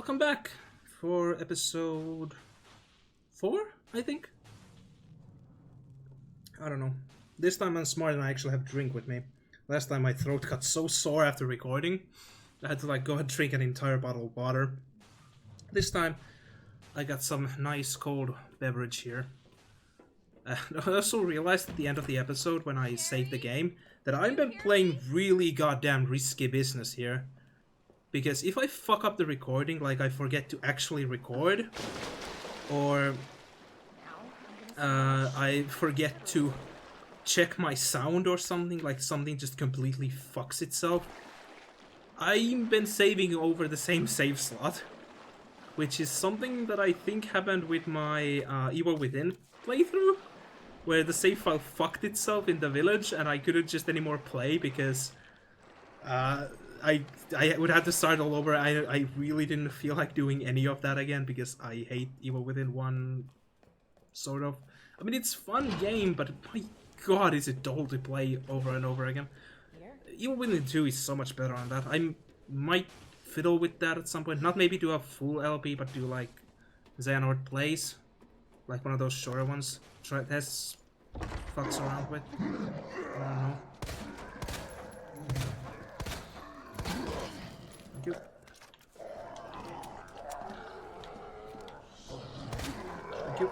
welcome back for episode 4, I think. I don't know. This time I'm smart and I actually have a drink with me. Last time my throat got so sore after recording, I had to go and drink an entire bottle of water. This time, I got some nice cold beverage here. I also realized at the end of the episode, when I saved the game, that I've been playing really goddamn risky business here. Because if I fuck up the recording, I forget to actually record, or I forget to check my sound or something, something just completely fucks itself, I've been saving over the same save slot, which is something that I think happened with my Evil Within playthrough, where the save file fucked itself in the village and I couldn't just anymore play because I would have to start all over. I really didn't feel like doing any of that again because I hate Evil Within 1, sort of. I mean, it's a fun game, but my god, is it dull to play over and over again. Evil Within 2 is so much better on that. I might fiddle with that at some point. Not maybe do a full LP, but do Xehanord plays. Like one of those shorter ones. Try tests, fucks around with. I don't know. Thank you. Thank you.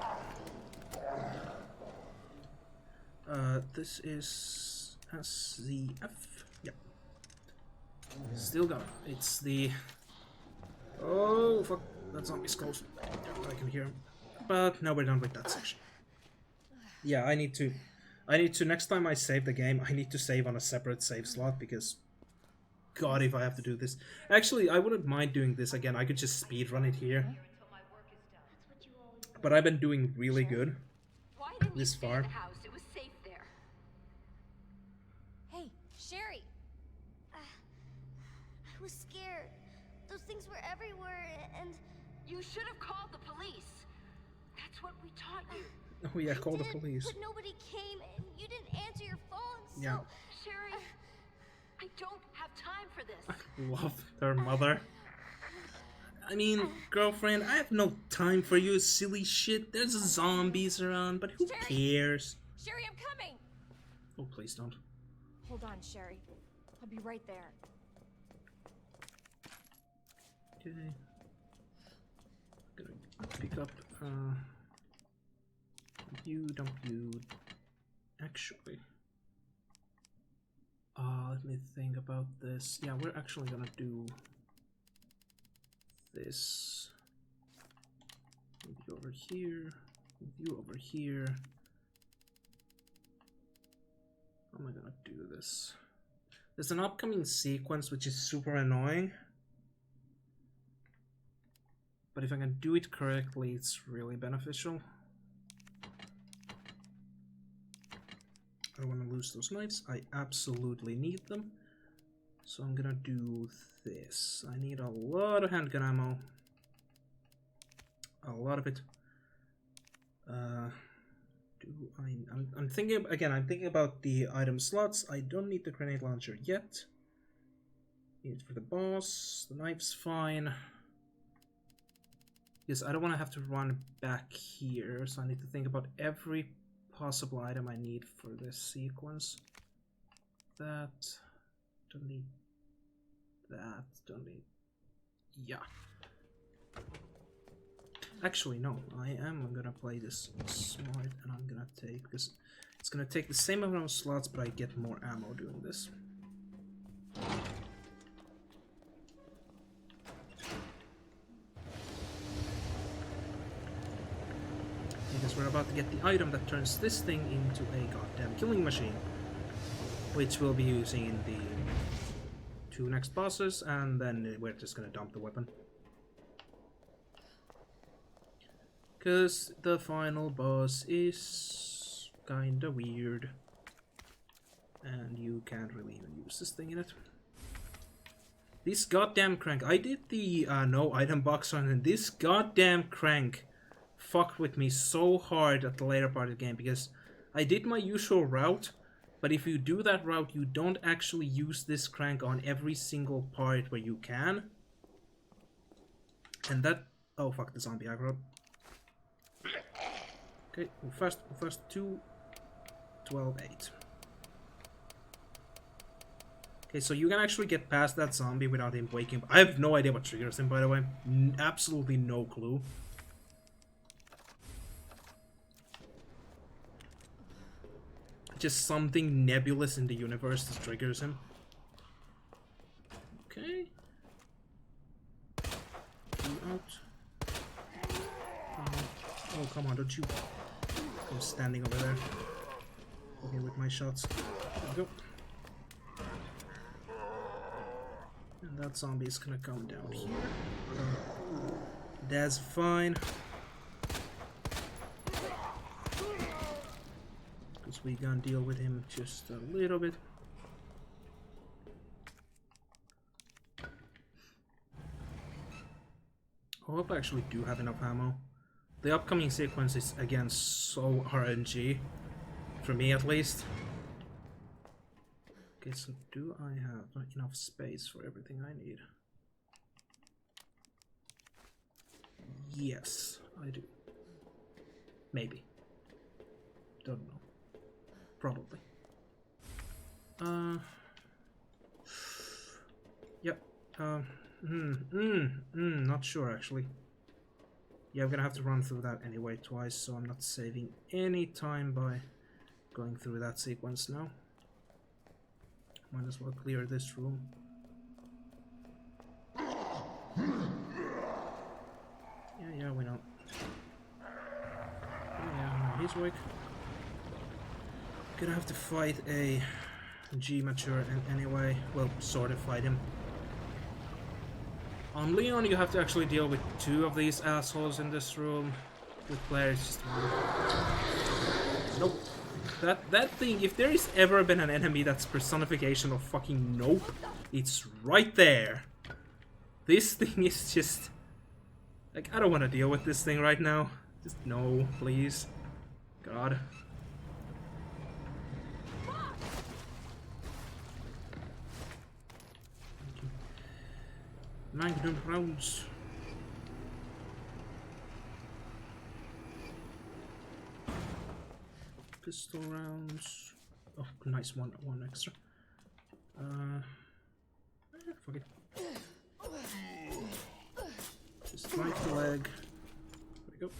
This is SZF. Yep. Still going. It's the... Oh, fuck. That zombie's close. I can hear him. But now we're done with that section. Yeah, I need to, next time I save the game, I need to save on a separate save slot, because god, if I have to do this. Actually, I wouldn't mind doing this again. I could just speedrun it here. But I've been doing really good this far. Hey, Sherry! I was scared. Those things were everywhere, and... You should have called the police. That's what we taught you. Oh yeah, call the police. But nobody came, and you didn't answer your phone, so... Yeah. Sherry, I don't have time for this. I love her mother. I mean, girlfriend, I have no time for you silly shit. There's zombies around, but who cares? Sherry, I'm coming! Oh, please don't. Hold on, Sherry. I'll be right there. Okay. Gonna pick up, dump you, actually. Let me think about this. Yeah, we're actually gonna do this. Move you over here, move you over here. How am I gonna do this? There's an upcoming sequence which is super annoying. But if I can do it correctly, it's really beneficial. I don't want to lose those knives. I absolutely need them. So I'm gonna do this. I need a lot of handgun ammo. A lot of it. I'm thinking again. I'm thinking about the item slots. I don't need the grenade launcher yet. Need it for the boss. The knife's fine. Yes, I don't want to have to run back here, so I need to think about every possible item I need for this sequence. That, don't need that, don't need, yeah. Actually, no, I am gonna play this smart, and I'm gonna take, because it's gonna take the same amount of slots, but I get more ammo doing this. Because we're about to get the item that turns this thing into a goddamn killing machine, which we'll be using in the 2 next bosses, and then we're just gonna dump the weapon. Because the final boss is kinda weird, and you can't really even use this thing in it. This goddamn crank, I did the no item box run, and this goddamn crank fucked with me so hard at the later part of the game, because I did my usual route, but if you do that route, you don't actually use this crank on every single part where you can. And that... Oh fuck, the zombie aggro. Okay, first 2, 12, 8. Okay, so you can actually get past that zombie without him waking up. I have no idea what triggers him, by the way. Absolutely no clue. Just something nebulous in the universe that triggers him. Okay. You out. Oh, come on, don't you... I'm standing over there. Okay, with my shots. There we go. And that zombie is gonna come down here. That's fine. Because we gonna deal with him just a little bit. I hope I actually do have enough ammo. The upcoming sequence is again so RNG. For me at least. Okay, so do I have enough space for everything I need? Yes, I do. Maybe. Don't know. Probably. Yep. Not sure actually. Yeah, I'm gonna have to run through that anyway twice, so I'm not saving any time by going through that sequence now. Might as well clear this room. Yeah, we know. Yeah, he's weak. Gonna have to fight a G-mature anyway. Well, sort of fight him. On Leon, you have to actually deal with 2 of these assholes in this room. With Blair, it's just 1. Nope. That thing, if there is ever been an enemy that's personification of fucking nope, it's right there. This thing is just... Like, I don't want to deal with this thing right now. Just no, please. God. Magnum rounds. Pistol rounds. Oh, nice, one extra. Fuck it. Just right the leg. There we go.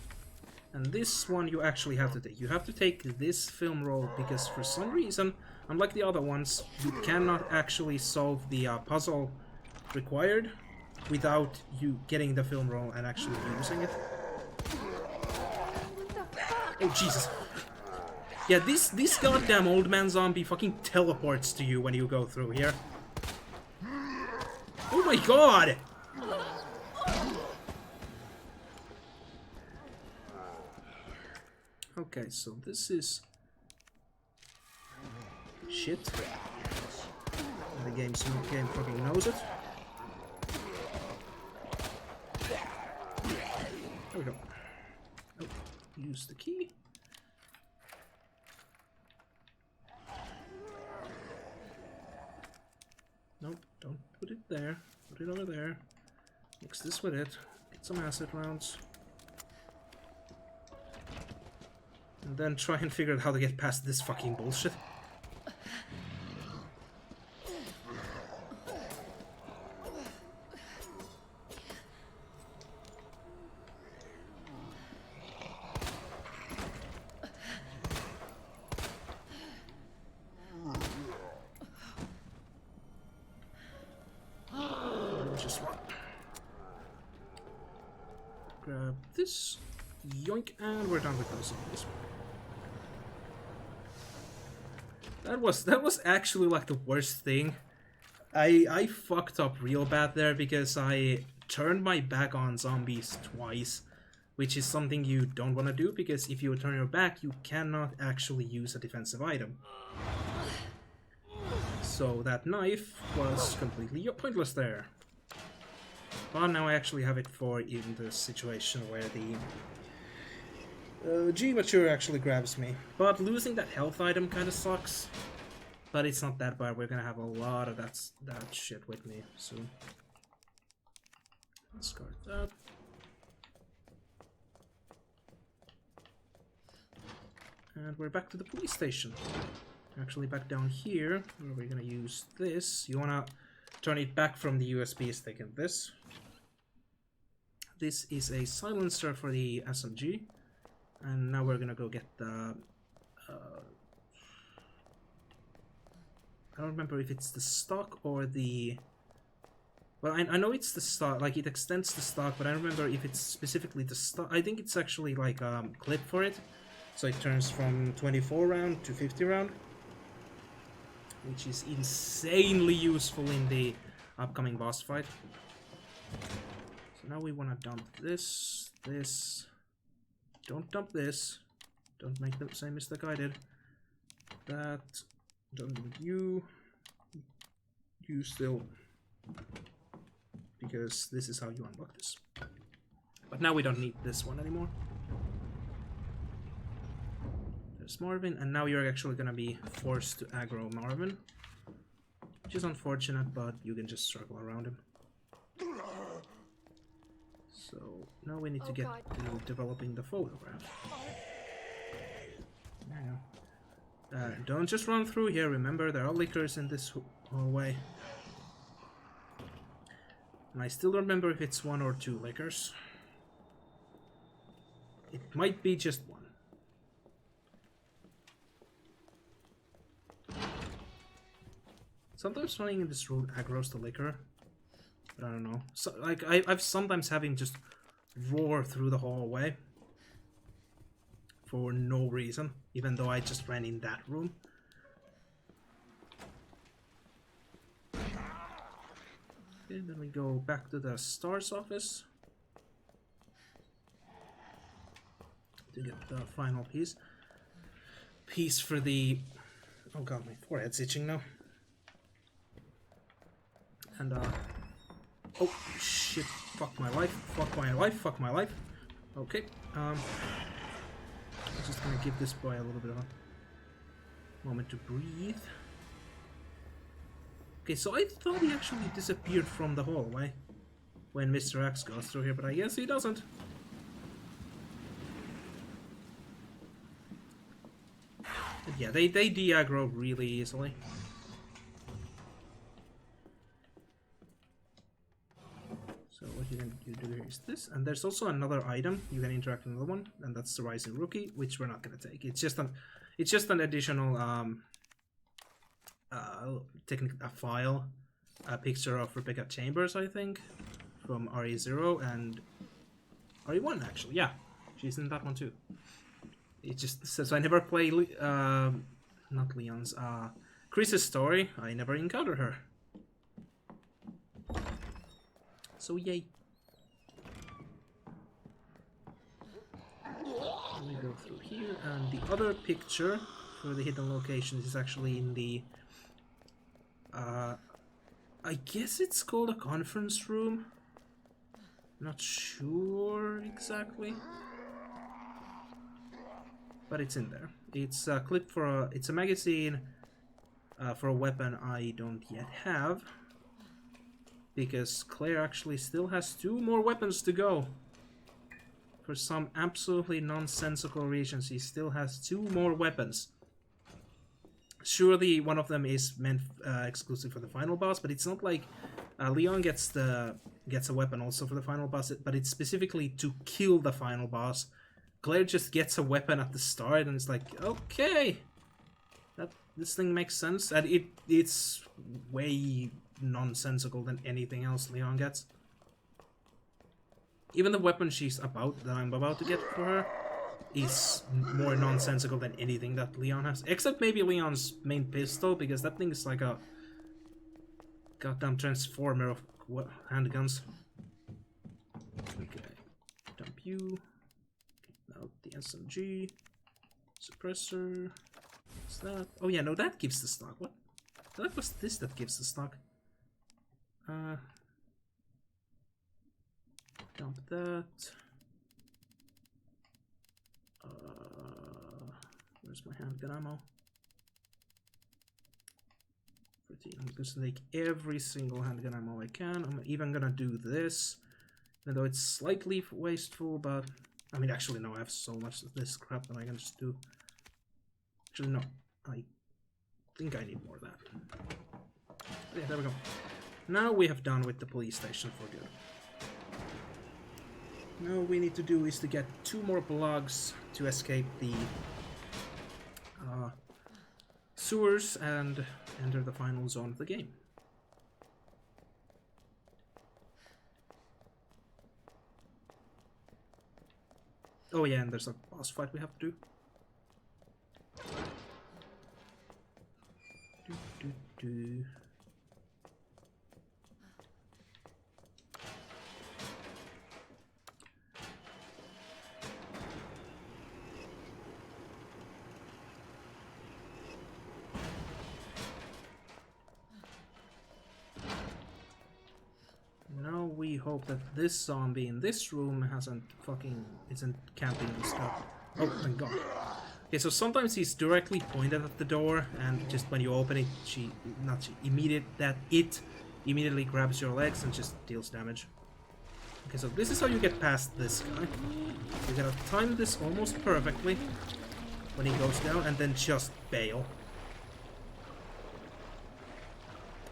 And this one you actually have to take. You have to take this film roll because for some reason, unlike the other ones, you cannot actually solve the puzzle required without you getting the film roll and actually using it. Oh Jesus. Yeah, this goddamn old man zombie fucking teleports to you when you go through here. Oh my god! Okay, so this is shit. The game fucking knows it. There we go. Oh, use the key. Nope, don't put it there. Put it over there. Mix this with it. Get some acid rounds. And then try and figure out how to get past this fucking bullshit. Just one. Grab this. Yoink, and we're done with those zombies. That was actually like the worst thing. I fucked up real bad there because I turned my back on zombies twice, which is something you don't want to do because if you turn your back, you cannot actually use a defensive item. So that knife was completely pointless there. But now I actually have it for in the situation where the G-mature actually grabs me. But losing that health item kind of sucks. But it's not that bad. We're gonna have a lot of that shit with me soon. Discard that. And we're back to the police station. Actually, back down here, where we're gonna use this. You wanna turn it back from the USB stick in this. This is a silencer for the SMG. And now we're gonna go get the... I don't remember if it's the stock or the... Well, I know it's the stock, like it extends the stock, but I don't remember if it's specifically the stock. I think it's actually like a clip for it. So it turns from 24 round to 50 round. Which is insanely useful in the upcoming boss fight. So now we want to dump this. Don't dump this. Don't make the same mistake I did. That. Don't do you. You still. Because this is how you unlock this. But now we don't need this one anymore. There's Marvin, and now you're actually gonna be forced to aggro Marvin. Which is unfortunate, but you can just circle around him. So now we need to get to developing the photograph. Now, don't just run through here, remember there are lickers in this hallway. And I still don't remember if it's 1 or 2 lickers. It might be just 1. Sometimes running in this route aggroes the licker, but I don't know. So, like I've sometimes having just roar through the hallway for no reason, even though I just ran in that room. Okay, then we go back to the STARS office to get the final piece. Piece for the... Oh god, my forehead's itching now. And oh shit, fuck my life, fuck my life, fuck my life. Okay, I'm just gonna give this boy a little bit of a moment to breathe. Okay, so I thought he actually disappeared from the hallway when Mr. X goes through here, but I guess he doesn't. But yeah, they de-aggro really easily. So what you can do here is this, and there's also another item you can interact with another one, and that's the Rising Rookie, which we're not gonna take. It's just an additional a file, a picture of Rebecca Chambers, I think, from RE0 and RE1 actually. Yeah, she's in that one too. It just says I never play not Leon's Chris's story. I never encountered her. So yay. We go through here, and the other picture for the hidden locations is actually in the I guess it's called a conference room. Not sure exactly, but it's in there. It's a clip for it's a magazine for a weapon I don't yet have. Because Claire actually still has 2 more weapons to go. For some absolutely nonsensical reason, she still has 2 more weapons. Surely one of them is meant exclusive for the final boss, but it's not like Leon gets a weapon also for the final boss, but it's specifically to kill the final boss. Claire just gets a weapon at the start, and it's like, okay, this thing makes sense, and it's way nonsensical than anything else Leon gets. Even the weapon that I'm about to get for her is more nonsensical than anything that Leon has. Except maybe Leon's main pistol, because that thing is like a goddamn transformer of handguns. Okay, dump you. Get out the SMG. Suppressor. What's that? Oh yeah, no, that gives the stock. What? That was this that gives the stock. Dump that. Where's my handgun ammo? 14. I'm just gonna take every single handgun ammo I can. I'm even gonna do this, even though it's slightly wasteful, but I mean, actually, no, I have so much of this crap that I can just do Actually, no. I think I need more of that. Yeah, there we go. Now we have done with the police station for good. Now we need to do is to get 2 more blocks to escape the sewers and enter the final zone of the game. Oh yeah, and there's a boss fight we have to do. Do. Now we hope that this zombie in this room isn't camping and stuff. Oh, thank God. Okay, so sometimes he's directly pointed at the door, and just when you open it, it immediately grabs your legs and just deals damage. Okay, so this is how you get past this guy. You gotta time this almost perfectly when he goes down, and then just bail.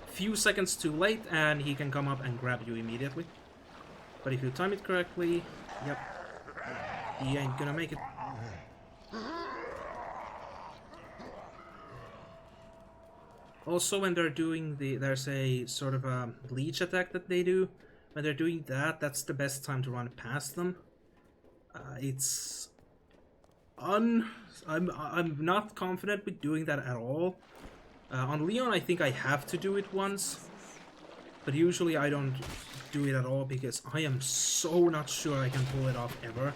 Few seconds too late, and he can come up and grab you immediately. But if you time it correctly, yep, he ain't gonna make it. Also, when they're doing there's a sort of a leech attack that they do. When they're doing that, that's the best time to run past them. I'm not confident with doing that at all. On Leon, I think I have to do it once, but usually I don't do it at all because I am so not sure I can pull it off ever.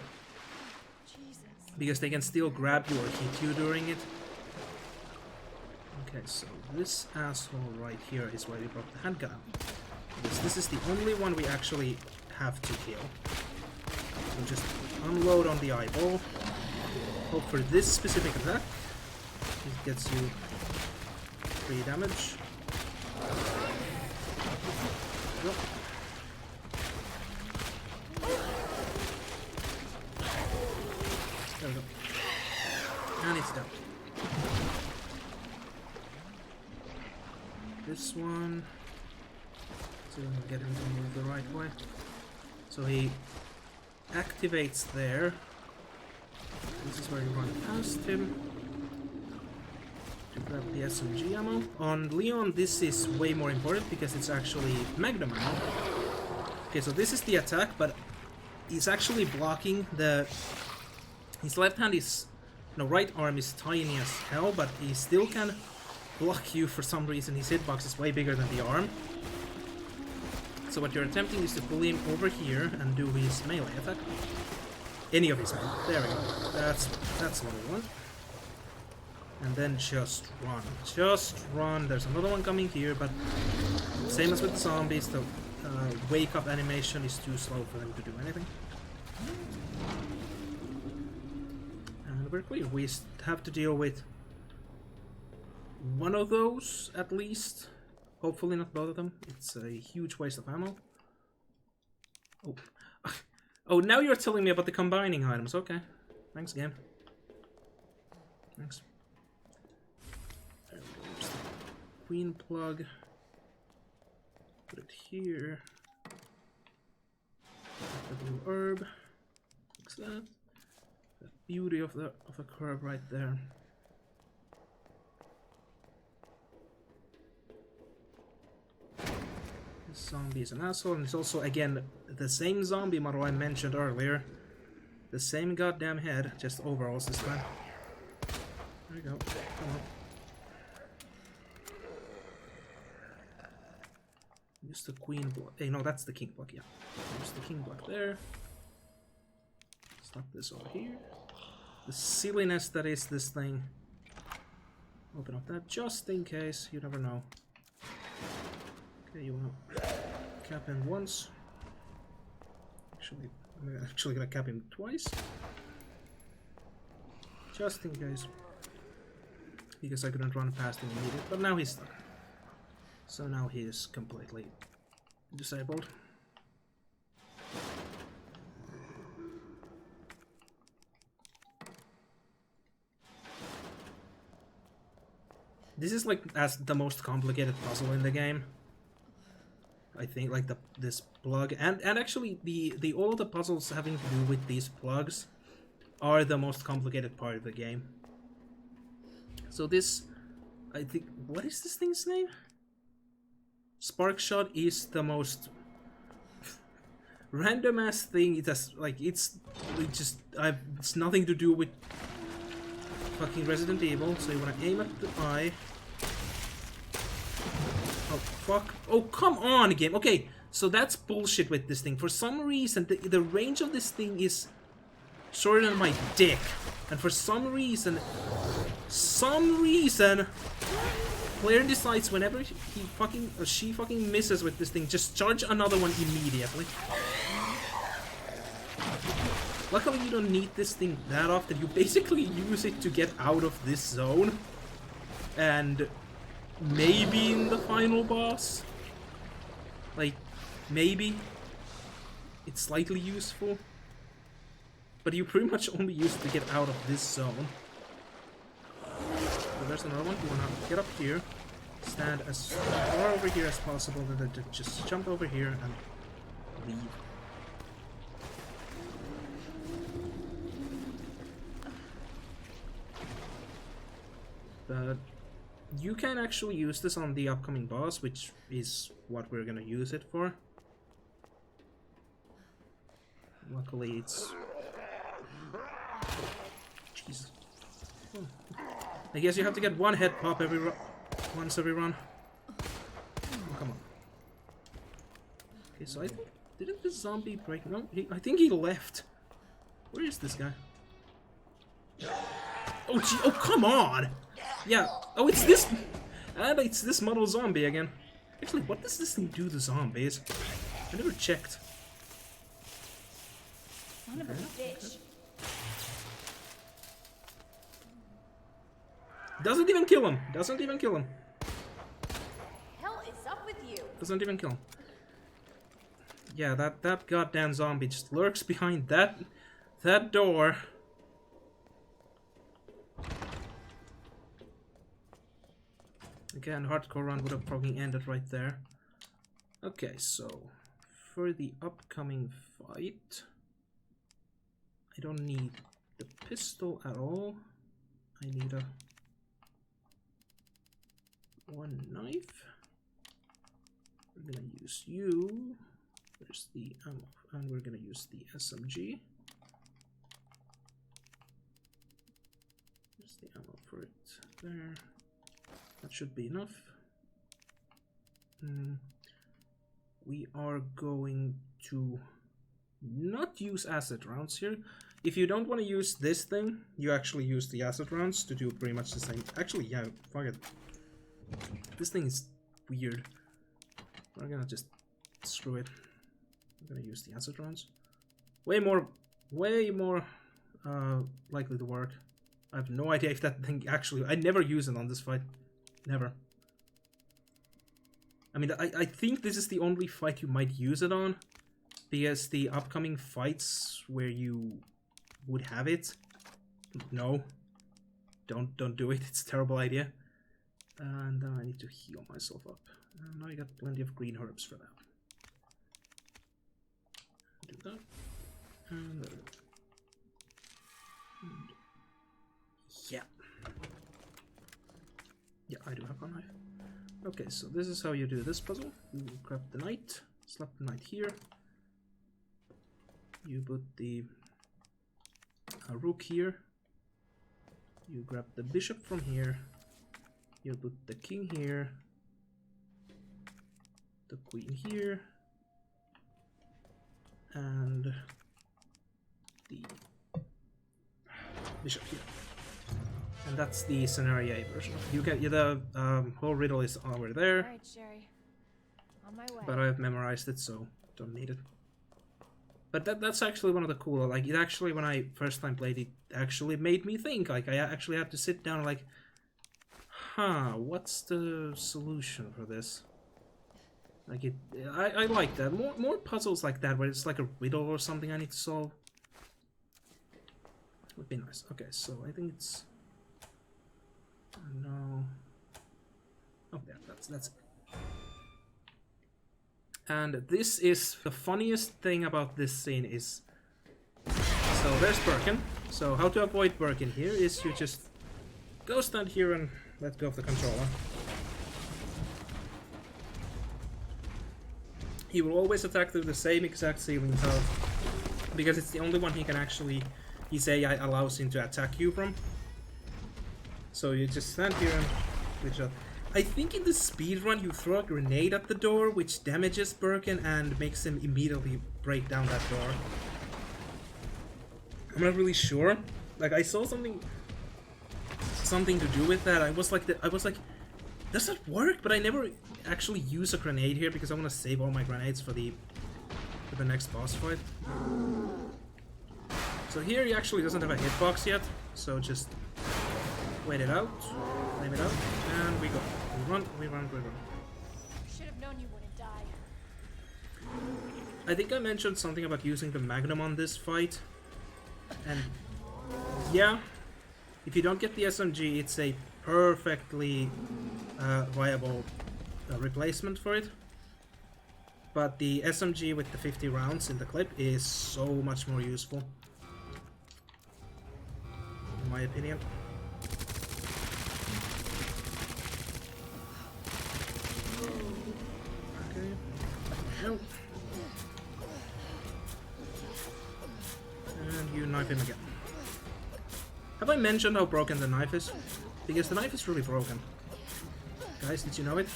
Jesus. Because they can still grab you or hit you during it. Okay, so this asshole right here is where we brought the handgun out. Because this is the only one we actually have to kill. So just unload on the eyeball. Hope for this specific attack. It gets you 3 damage. Yep. There we go. And it's down. This one. So get him to move the right way. So he activates there. This is where you run past him to grab the SMG ammo. On Leon, this is way more important because it's actually Magnum ammo. Okay, so this is the attack, but he's actually blocking the... His left hand is... No, right arm is tiny as hell, but he still can block you for some reason. His hitbox is way bigger than the arm. So what you're attempting is to pull him over here and do his melee attack. Any of his melee. There we go. That's what we want. And then just run. Just run. There's another one coming here, but same as with the zombies, the wake up animation is too slow for them to do anything. And we're clear. We have to deal with one of those at least. Hopefully not both of them. It's a huge waste of ammo. Oh. Oh, now you're telling me about the combining items. Okay. Thanks, game. Thanks. There we go. There's the queen plug. Put it here. The blue herb. Fix that. The beauty of a curve right there. This zombie is an asshole, and it's also, again, the same zombie model I mentioned earlier. The same goddamn head, just overalls this time. There we go. Come on. Use the queen block. Hey, no, that's the king block, yeah. Use the king block there. Stop this over here. The silliness that is this thing. Open up that just in case. You never know. Okay, you wanna cap him once. Actually, I'm actually gonna cap him twice. Just in case. Because I couldn't run past him immediately. But now he's stuck. So now he is completely disabled. This is like as the most complicated puzzle in the game. I think like this plug and actually the all of the puzzles having to do with these plugs are the most complicated part of the game. So this, I think, what is this thing's name? Spark Shot is the most random ass thing. It has like it's nothing to do with fucking Resident Evil. So you wanna aim at the eye. Oh fuck! Oh come on, game. Okay, so that's bullshit with this thing. For some reason, the range of this thing is shorter than my dick, and for some reason, player decides whenever she fucking misses with this thing, just charge another one immediately. Luckily, you don't need this thing that often. You basically use it to get out of this zone, and maybe in the final boss, like maybe it's slightly useful. But you pretty much only use it to get out of this zone. So there's another one. You wanna get up here, stand as far over here as possible, and then just jump over here and leave. But you can actually use this on the upcoming boss, which is what we're gonna use it for. Luckily, it's... Jesus. Oh. I guess you have to get one head pop once every run. Oh, come on. Okay, so I think... Didn't the zombie break? No, I think he left. Where is this guy? Oh, gee, oh, come on! Yeah, oh, it's this... And it's this model zombie again. Actually, what does this thing do to zombies? I never checked. Son of a bitch. Doesn't even kill him. Doesn't even kill him. Hell is up with you? Doesn't even kill him. Yeah, that goddamn zombie just lurks behind that door. Again, hardcore run would have probably ended right there. Okay, so for the upcoming fight, I don't need the pistol at all. I need one knife. We're gonna use you. There's the ammo, and we're gonna use the SMG. There's the ammo for it there. That should be enough. We are going to not use acid rounds here. If you don't want to use this thing, you actually use the acid rounds to do pretty much the same. Actually, yeah, fuck it. This thing is weird. We're gonna just screw it. We're gonna use the acid rounds. Way more likely to work. I have no idea if that thing actually... I never use it on this fight. Never. I mean, I think this is the only fight you might use it on, because the upcoming fights where you would have it, no, don't do it. It's a terrible idea. And I need to heal myself up. And I got plenty of green herbs for that. Do that. And yeah. Yeah, I do have a knife. Okay, so this is how you do this puzzle. You grab the knight, slap the knight here. You put the rook here. You grab the bishop from here. You put the king here. The queen here. And the bishop here. And that's the Senario version. You get the whole riddle is over there. Alright, Sherry. On my way. But I've memorized it, so don't need it. But that's actually one of the cooler. Like, it actually, when I first time played it, actually made me think. Like, I actually had to sit down and like, huh, what's the solution for this? Like, I like that. More puzzles like that, where it's like a riddle or something I need to solve. Would be nice. Okay, so I think it's... No. Oh, there, that's it. And this is the funniest thing about this scene is... So there's Birkin. So how to avoid Birkin here is you just go stand here and let go of the controller. He will always attack through the same exact ceiling tile, because it's the only one he can actually... His AI allows him to attack you from. So you just stand here and glitch out. I think in the speedrun you throw a grenade at the door, which damages Birkin and makes him immediately break down that door. I'm not really sure. Like, I saw something to do with that. I was like, does that work? But I never actually use a grenade here because I want to save all my grenades for the next boss fight. So here he actually doesn't have a hitbox yet, so just wait it out, flame it out, and we go. We run, we run, we run. Should have known you wouldn't die. I think I mentioned something about using the Magnum on this fight, and yeah, if you don't get the SMG, it's a perfectly viable replacement for it. But the SMG with the 50 rounds in the clip is so much more useful, in my opinion. Okay. No. And you knife him again. Have I mentioned how broken the knife is? Because the knife is really broken. Guys, did you know it?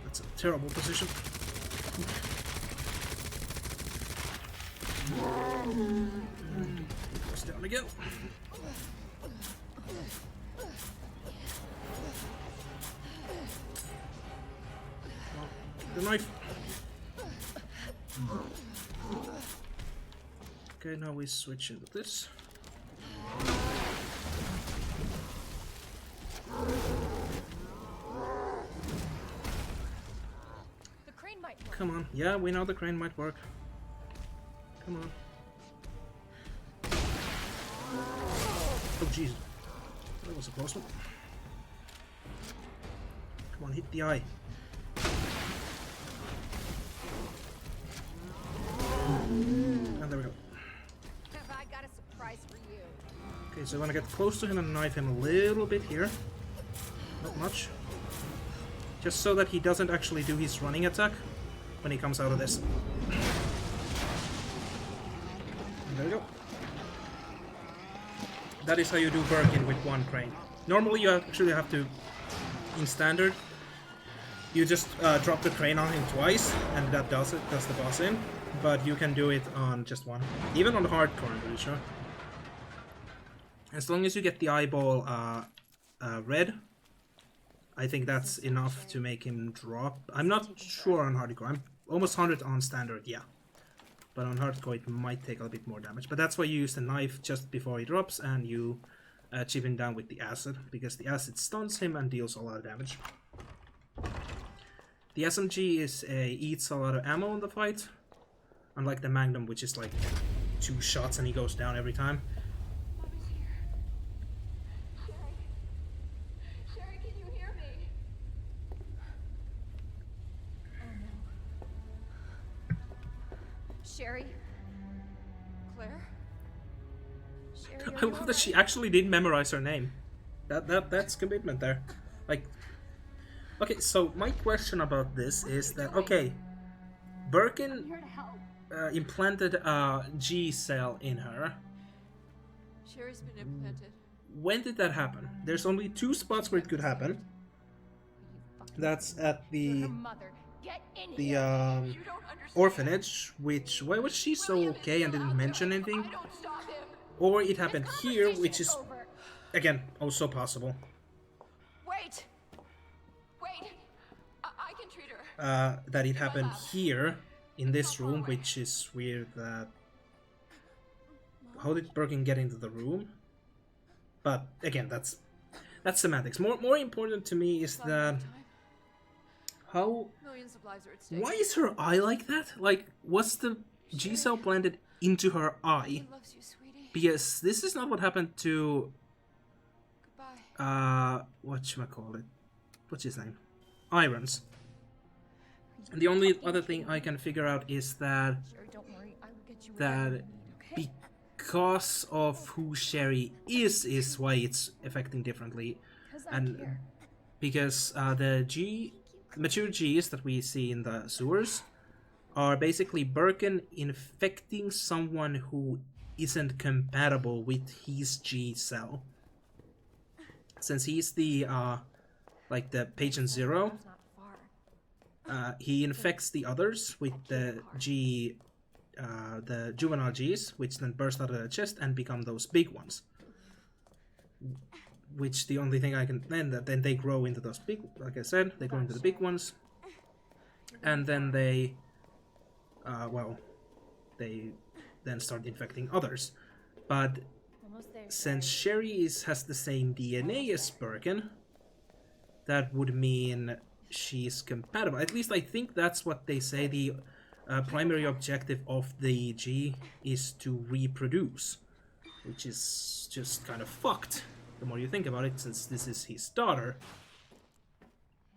That's a terrible position. Goes down again. The knife. Okay, now we switch into this. The crane might work. Come on. Yeah, we know the crane might work. Come on. Oh, jeez. That was a close one. Come on, hit the eye. And there we go. Have I got a surprise for you? Okay, so I want to get close to him and knife him a little bit here. Not much. Just so that he doesn't actually do his running attack when he comes out of this. And there we go. That is how you do Birkin with one crane. Normally you actually have to, in standard, you just drop the crane on him twice, and that does it, does the boss in. But you can do it on just one. Even on hardcore, I'm pretty sure. As long as you get the eyeball red, I think that's enough to make him drop. I'm not sure on hardcore. I'm almost 100 on standard, yeah. But on hardcore it might take a bit more damage. But that's why you use the knife just before he drops, and you chip him down with the acid, because the acid stuns him and deals a lot of damage. The SMG eats a lot of ammo in the fight, unlike the Magnum, which is like 2 shots and he goes down every time. Mommy's here. Sherry. Sherry, can you hear me? Oh no. Sherry? Claire? Sherry, I love that she actually did memorize her name. That's commitment there. Like, okay, so my question about this is that, okay, Birkin here to help. implanted a G cell in her. Sherry's been implanted. When did that happen? There's only 2 spots where it could happen. That's at You're her the mother. Get in here. You don't understand. orphanage, which, why was she so okay and didn't mention anything? I don't stop him. Or it happened here, which Conversation's is, over. again, also possible. Wait. Wait. I can treat her. That it happened here, in this room, which is weird that... How did Birkin get into the room? But, again, that's semantics. More important to me is that... How... Millions of lives are at stake. Why is her eye like that? Like, what's the G cell planted into her eye. He loves you, sweetie. Because this is not what happened to Goodbye. whatchamacallit? What's his name? Irons. And the only other thing I can figure out is that Sherry, don't worry. I will get you whatever you that need, okay? because of who Sherry is why it's affecting differently. 'Cause I'm And here. because the mature Gs that we see in the sewers are basically Birkin infecting someone who isn't compatible with his G cell. Since he's the like the patient zero, It's not far. he infects the others with the the juvenile Gs, which then burst out of their chest and become those big ones. Which the only thing I can then they grow into those big, like I said, they grow into the big ones, and then they, they then start infecting others. But Almost there. since Sherry has the same DNA as Birkin, that would mean she's compatible. At least I think that's what they say. The primary objective of the G is to reproduce, which is just kind of fucked the more you think about it, since this is his daughter.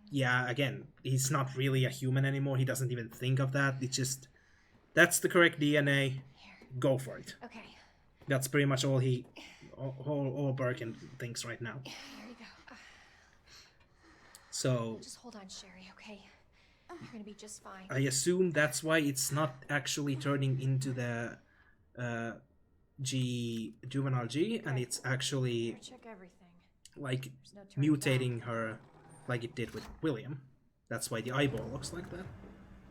Yeah, again, he's not really a human anymore. He doesn't even think of that. It's just, that's the correct DNA. Go for it. Okay. That's pretty much all Birkin thinks right now. There you go. So Just hold on, Sherry, okay? You're gonna be just fine. I assume that's why it's not actually turning into the juvenile G, and it's actually Check everything. like There's no turning mutating her like it did with William. That's why the eyeball looks like that,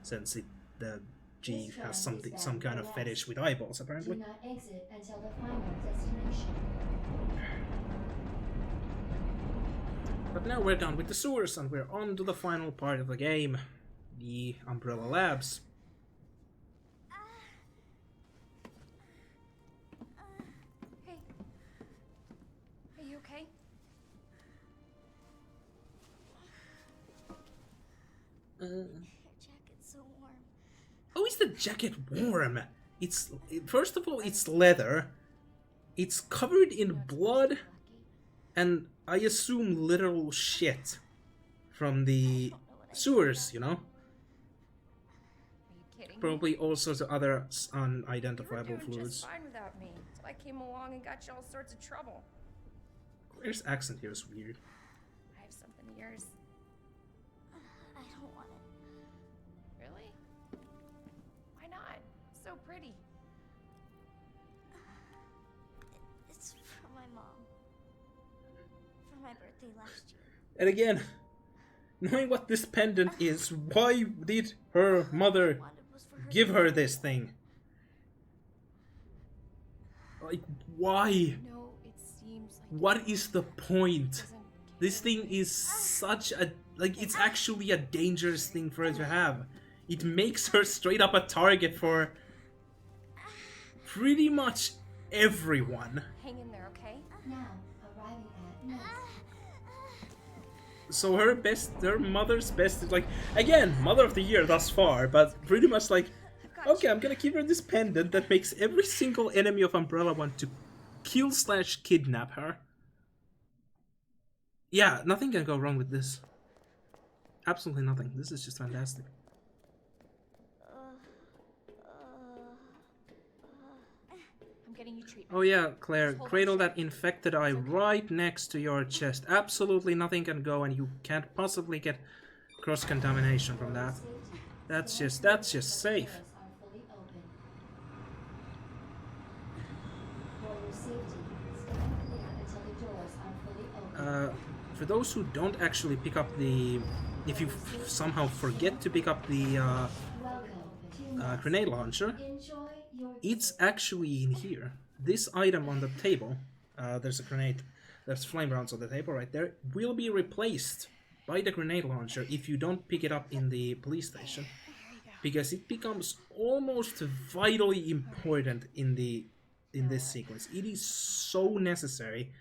since the G has some kind of fetish with eyeballs apparently. Do not exit until the final destination. But now we're done with the sewers and we're on to the final part of the game, the Umbrella Labs. Hey. Are you okay? Your jacket's so warm. How is the jacket warm? First of all, it's leather. It's covered in blood, and I assume literal shit from the sewers, you know? Are you kidding me? Probably all sorts of other You were unidentifiable doing fluids. just fine without me. So I came along and got you all sorts of trouble. Claire's accent here is weird. I have something of yours. I don't want it. Really? Why not? So pretty. It's from my mom. For my birthday last year. And again, knowing what this pendant is, why did her mother Wanted was for her give to her have this thing? Like, why? No, it seems like What is the point? doesn't This thing is such a, like, it's actually a dangerous thing for her to have. It makes her straight up a target for pretty much everyone. hang in there, okay? Now, arriving at Nest. So her mother's best is like, again, mother of the year thus far, but pretty much like, okay, I'm gonna give her this pendant that makes every single enemy of Umbrella want to kill/kidnap her. Yeah, nothing can go wrong with this. Absolutely nothing. This is just fantastic. I'm getting you treatment. Oh yeah, Claire, cradle that infected eye right next to your chest. Absolutely nothing can go, and you can't possibly get cross-contamination from that. That's just safe. Doors are fully open. For your safety, stand clear until the doors are fully open. For those who don't actually pick up the... If you somehow forget to pick up the Welcome to Nest. grenade launcher, Enjoy your it's actually in here. This item on the table, there's a grenade, there's flame rounds on the table right there, will be replaced by the grenade launcher if you don't pick it up in the police station. Because it becomes almost vitally important in this sequence. It is so necessary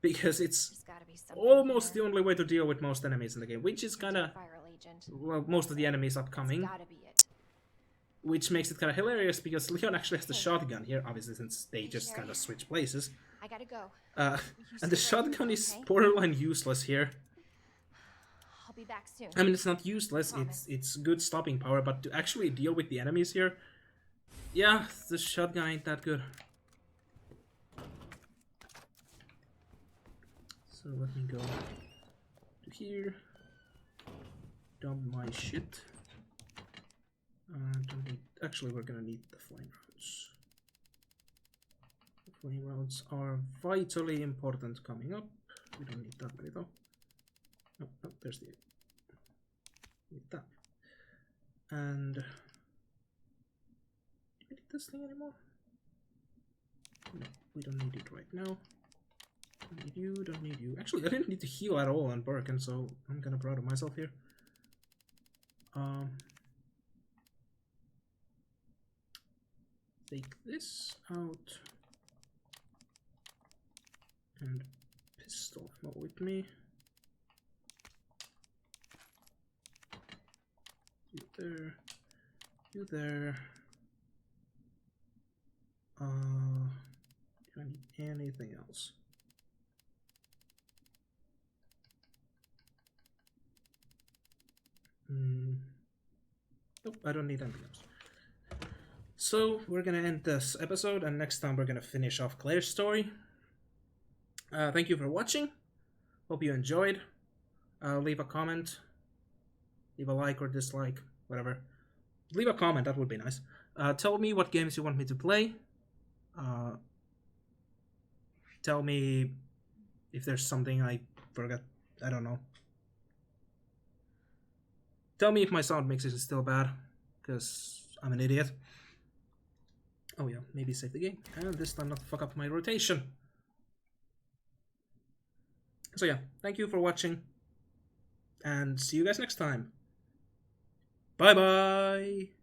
because it's There's gotta be something almost here. the only way to deal with most enemies in the game, which is kind of, Viral agent. well, most of the enemies upcoming. Gotta be it. which makes it kind of hilarious because Leon actually has the shotgun here, obviously since they just kind of switch places. I gotta go. And the shotgun is borderline useless here. I'll be back soon. I mean, it's not useless, it's good stopping power, but to actually deal with the enemies here, yeah, the shotgun ain't that good. So let me go to here, dump my shit. Don't need, actually, we're gonna need the flame rounds. The flame rounds are vitally important coming up. We don't need that many though. Oh, oh, there's the... Need that. And... Do we need this thing anymore? No, we don't need it right now. Don't need you, don't need you. Actually, I didn't need to heal at all on Birkin, so I'm kinda proud of myself here. Take this out. And pistol ammo with me. You there. You there. Do I need anything else? Nope, I don't need anything else. So we're gonna end this episode, and next time we're gonna finish off Claire's story. Thank you for watching. Hope you enjoyed. Leave a comment, leave a like or dislike, whatever. Leave a comment, that would be nice. Tell me what games you want me to play. Tell me if there's something I forgot. I don't know. Tell me if my sound mix is still bad, because I'm an idiot. Oh yeah, maybe save the game, and this time not fuck up my rotation. So yeah, thank you for watching, and see you guys next time. Bye bye!